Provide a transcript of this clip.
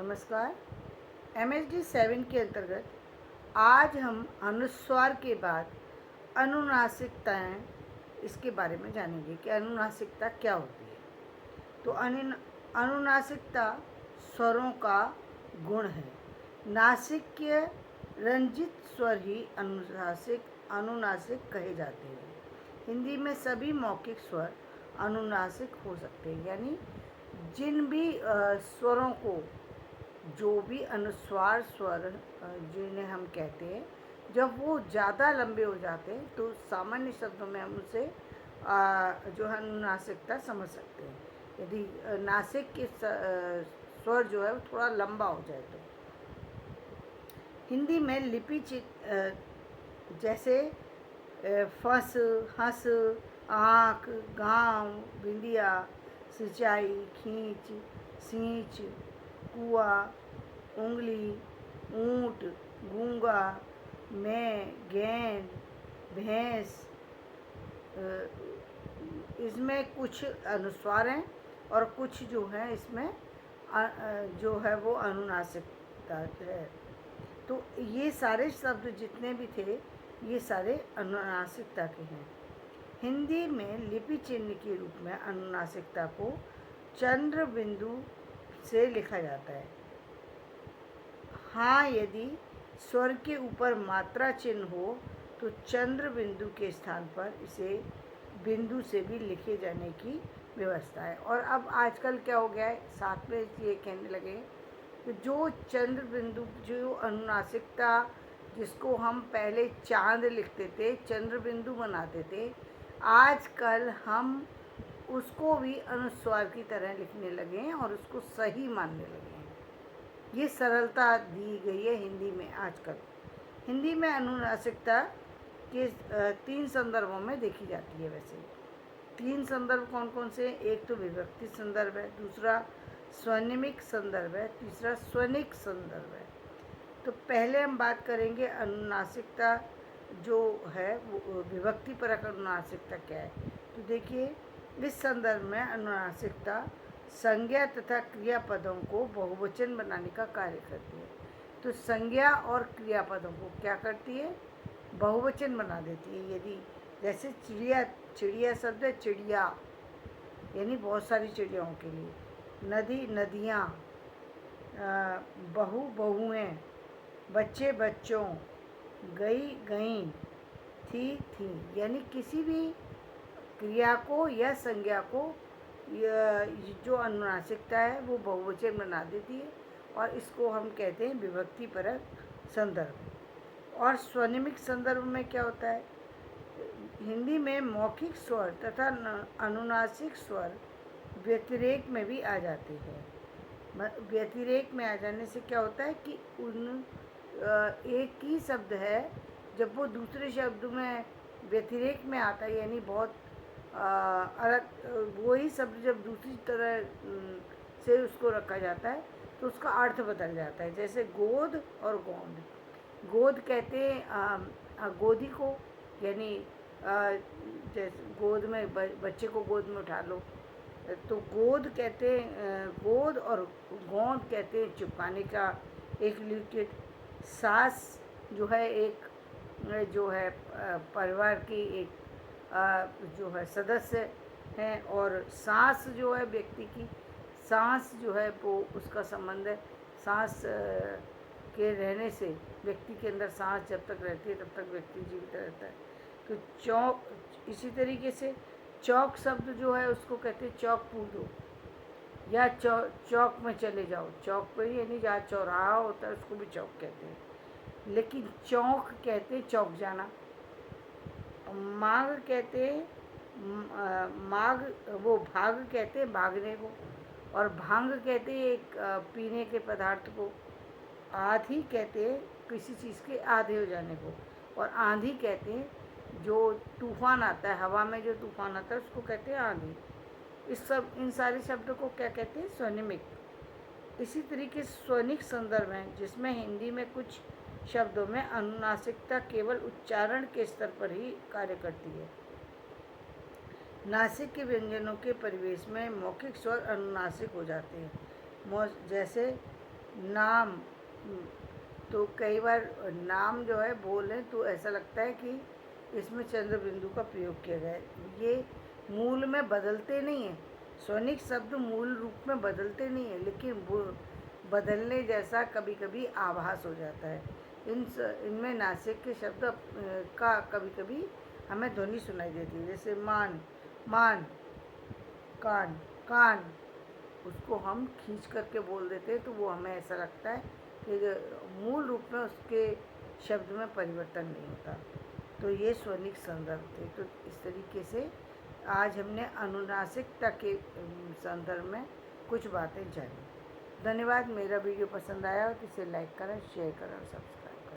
नमस्कार। MHD 7 के अंतर्गत आज हम अनुस्वार के बाद अनुनासिकताएं इसके बारे में जानेंगे कि अनुनासिकता क्या होती है। तो अनुनासिकता स्वरों का गुण है। नासिक्य रंजित स्वर ही अनुनासिक कहे जाते हैं। हिंदी में सभी मौखिक स्वर अनुनासिक हो सकते हैं, यानी जिन भी स्वरों को, जो भी अनुस्वार स्वर जिन्हें हम कहते हैं, जब वो ज़्यादा लंबे हो जाते हैं तो सामान्य शब्दों में हम उसे जो है अनुनासिकता समझ सकते हैं। यदि नासिक के स्वर जो है वो थोड़ा लंबा हो जाए तो। हिंदी में लिपि जैसे फस, हंस, आँख, गाँव, बिंदिया, सिंचाई, खींच, सींच, कुआ, उंगली, ऊंट, गूंगा, मैं, गेंद, भैंस, इसमें कुछ अनुस्वार हैं और कुछ जो है इसमें जो है वो अनुनासिकता है। तो ये सारे शब्द जितने भी थे ये सारे अनुनासिकता के हैं। हिंदी में लिपि चिन्ह के रूप में अनुनासिकता को चंद्र बिंदु से लिखा जाता है। हाँ, यदि स्वर के ऊपर मात्रा चिन्ह हो तो चंद्र बिंदु के स्थान पर इसे बिंदु से भी लिखे जाने की व्यवस्था है। और अब आजकल क्या हो गया है, साथ में ये कहने लगे कि जो चंद्र बिंदु, जो अनुनासिकता जिसको हम पहले चांद लिखते थे, चंद्र बिंदु बनाते थे, आजकल हम उसको भी अनुस्वार की तरह लिखने लगे हैं और उसको सही मानने लगे हैं। ये सरलता दी गई है हिंदी में आजकल। हिंदी में अनुनासिकता के 3 संदर्भों में देखी जाती है। वैसे 3 संदर्भ कौन कौन से? एक तो विभक्ति संदर्भ है, दूसरा स्वनिमिक संदर्भ है, तीसरा स्वनिक संदर्भ है। तो पहले हम बात करेंगे अनुनासिकता जो है वो विभक्ति परक अनुनासिकता क्या है। तो देखिए, इस संदर्भ में अनुनासिकता संज्ञा तथा क्रियापदों को बहुवचन बनाने का कार्य करती है। तो संज्ञा और क्रियापदों को क्या करती है? बहुवचन बना देती है। यदि जैसे चिड़िया, चिड़िया शब्द है चिड़िया, यानी बहुत सारी चिड़ियाओं के लिए। नदी, नदियाँ, बहू, बहुएँ, बच्चे, बच्चों, गई, गईं, थी, थी, यानी किसी भी क्रिया को या संज्ञा को जो अनुनासिकता है वो बहुवचन बना देती है और इसको हम कहते हैं विभक्ति परक संदर्भ। और स्वनिमिक संदर्भ में क्या होता है? हिंदी में मौखिक स्वर तथा अनुनासिक स्वर व्यतिरेक में भी आ जाते हैं। व्यतिरेक में आ जाने से क्या होता है कि एक ही शब्द है, जब वो दूसरे शब्द में व्यतिरेक में आता है, यानी बहुत अलग, वही शब्द जब दूसरी तरह से उसको रखा जाता है तो उसका अर्थ बदल जाता है। जैसे गोद और गोंद। गोद कहते हैं गोदी को, यानी जैसे गोद में बच्चे को गोद में उठा लो, तो गोद कहते हैं गोद, और गोंद कहते हैं चिपकाने का एक लिक्विड। सास जो है एक जो है परिवार की एक जो है सदस्य हैं, और सांस जो है व्यक्ति की, सांस जो है वो उसका संबंध है। सांस के रहने से, व्यक्ति के अंदर सांस जब तक रहती है तब तक व्यक्ति जीवित रहता है। तो चौक, इसी तरीके से चौक शब्द जो है उसको कहते हैं चौक कूदो, या चौक में चले जाओ। चौक पर यानी जहाँ चौराहा होता है उसको भी चौक कहते हैं, लेकिन चौक कहते हैं चौक जाना। माघ कहते हैं माघ, वो भाग कहते हैं भागने को, और भांग कहते हैं एक पीने के पदार्थ को। आधी कहते हैं किसी चीज़ के आधे हो जाने को, और आंधी कहते हैं जो तूफान आता है, हवा में जो तूफान आता है उसको कहते हैं आंधी। इन सारे शब्दों को क्या कहते हैं? स्वनिमिक। इसी तरीके से स्वनिक संदर्भ हैं जिसमें हिंदी में कुछ शब्दों में अनुनासिकता केवल उच्चारण के स्तर पर ही कार्य करती है। नासिक के व्यंजनों के परिवेश में मौखिक स्वर अनुनासिक हो जाते हैं। जैसे नाम, तो कई बार नाम जो है बोलें तो ऐसा लगता है कि इसमें चंद्र बिंदु का प्रयोग किया गया है। ये मूल में बदलते नहीं हैं, स्वनिक शब्द मूल रूप में बदलते नहीं हैं, लेकिन वो बदलने जैसा कभी कभी आभास हो जाता है। इनमें नासिक के शब्द का कभी कभी हमें ध्वनि सुनाई देती है, जैसे मान, मान, कान, कान। उसको हम खींच करके बोल देते हैं तो वो हमें ऐसा लगता है कि मूल रूप में उसके शब्द में परिवर्तन नहीं होता। तो ये स्वनिक संदर्भ थे। तो इस तरीके से आज हमने अनुनासिकता के संदर्भ में कुछ बातें जानी। धन्यवाद। मेरा वीडियो पसंद आया हो तो इसे लाइक करें, शेयर करें और सब्सक्राइब